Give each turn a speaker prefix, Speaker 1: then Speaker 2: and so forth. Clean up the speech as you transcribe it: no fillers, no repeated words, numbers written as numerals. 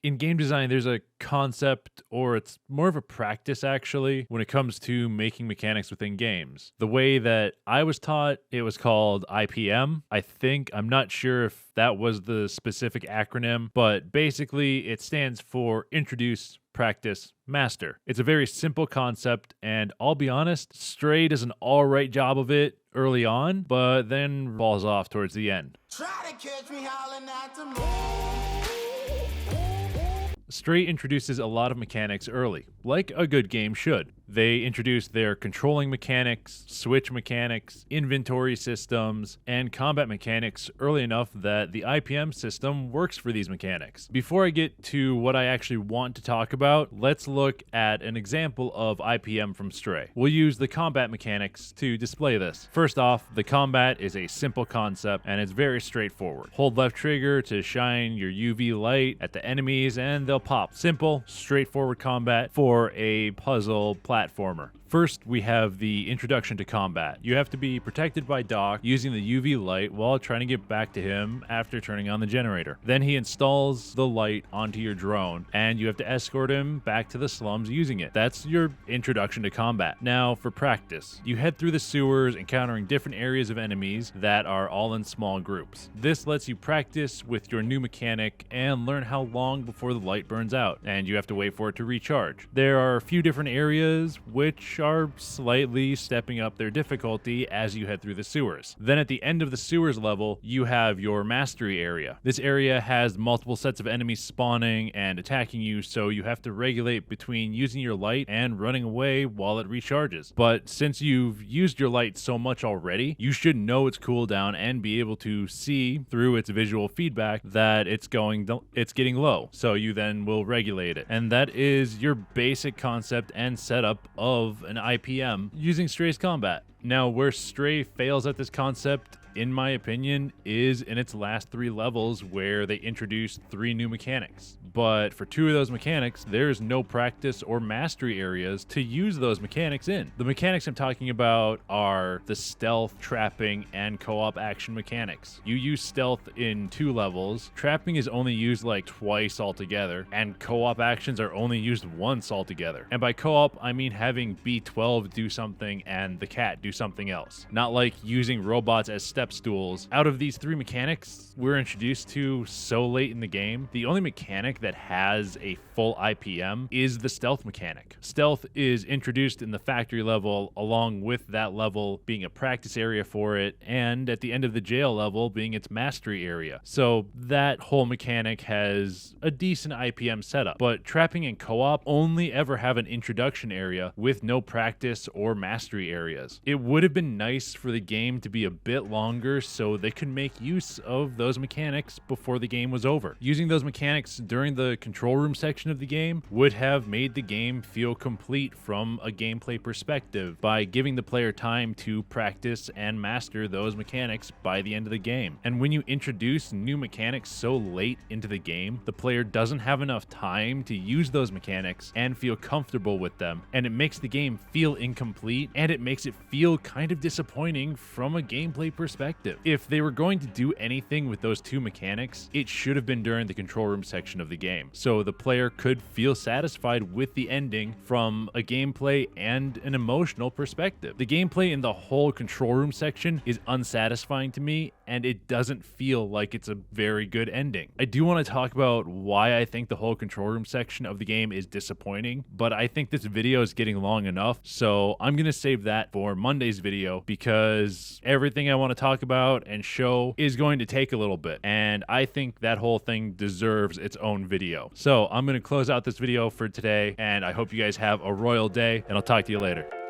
Speaker 1: In game design, there's a concept, or it's more of a practice actually, when it comes to making mechanics within games. The way that I was taught, it was called IPM. I'm not sure if that was the specific acronym, but basically it stands for Introduce, Practice, Master. It's a very simple concept, and I'll be honest, Stray does an alright job of it early on, but then falls off towards the end.
Speaker 2: Try to catch me howling at the moon.
Speaker 1: Stray introduces a lot of mechanics early, like a good game should. They introduce their controlling mechanics, switch mechanics, inventory systems, and combat mechanics early enough that the IPM system works for these mechanics. Before I get to what I actually want to talk about, let's look at an example of IPM from Stray. We'll use the combat mechanics to display this. First off, the combat is a simple concept and it's very straightforward. Hold left trigger to shine your UV light at the enemies and they'll pop. Simple, straightforward combat for a puzzle platformer. First, we have the introduction to combat. You have to be protected by Doc using the UV light while trying to get back to him after turning on the generator. Then he installs the light onto your drone, and you have to escort him back to the slums using it. That's your introduction to combat. Now, for practice, you head through the sewers, encountering different areas of enemies that are all in small groups. This lets you practice with your new mechanic and learn how long before the light burns out, and you have to wait for it to recharge. There are a few different areas which are slightly stepping up their difficulty as you head through the sewers. Then at the end of the sewers level, you have your mastery area. This area has multiple sets of enemies spawning and attacking you, so you have to regulate between using your light and running away while it recharges. But since you've used your light so much already, you should know its cooldown and be able to see through its visual feedback that it's getting low. So you then will regulate it. And that is your basic concept and setup of an IPM using Stray's combat. Now, where Stray fails at this concept, in my opinion, is in its last 3 levels where they introduced 3 new mechanics. But for 2 of those mechanics, there's no practice or mastery areas to use those mechanics in. The mechanics I'm talking about are the stealth, trapping, and co-op action mechanics. You use stealth in 2 levels, trapping is only used like twice altogether, and co-op actions are only used once altogether. And by co-op, I mean having B12 do something and the cat do something else. Not like using robots as step stools. Out of these 3 mechanics we're introduced to so late in the game, the only mechanic that has a full IPM is the stealth mechanic. Stealth is introduced in the factory level, along with that level being a practice area for it, and at the end of the jail level being its mastery area. So that whole mechanic has a decent IPM setup, but trapping and co-op only ever have an introduction area with no practice or mastery areas. It would have been nice for the game to be a bit longer so they could make use of those mechanics before the game was over. Using those mechanics during the control room section of the game would have made the game feel complete from a gameplay perspective by giving the player time to practice and master those mechanics by the end of the game. And when you introduce new mechanics so late into the game, the player doesn't have enough time to use those mechanics and feel comfortable with them, and it makes the game feel incomplete, and it makes it feel kind of disappointing from a gameplay perspective. If they were going to do anything with those 2 mechanics, it should have been during the control room section of the game, so the player could feel satisfied with the ending from a gameplay and an emotional perspective. The gameplay in the whole control room section is unsatisfying to me, and it doesn't feel like it's a very good ending. I do want to talk about why I think the whole control room section of the game is disappointing, but I think this video is getting long enough, so I'm going to save that for Monday's video, because everything I want to talk about and show is going to take a little bit, and I think that whole thing deserves its own video. So I'm going to close out this video for today, and I hope you guys have a royal day, and I'll talk to you later.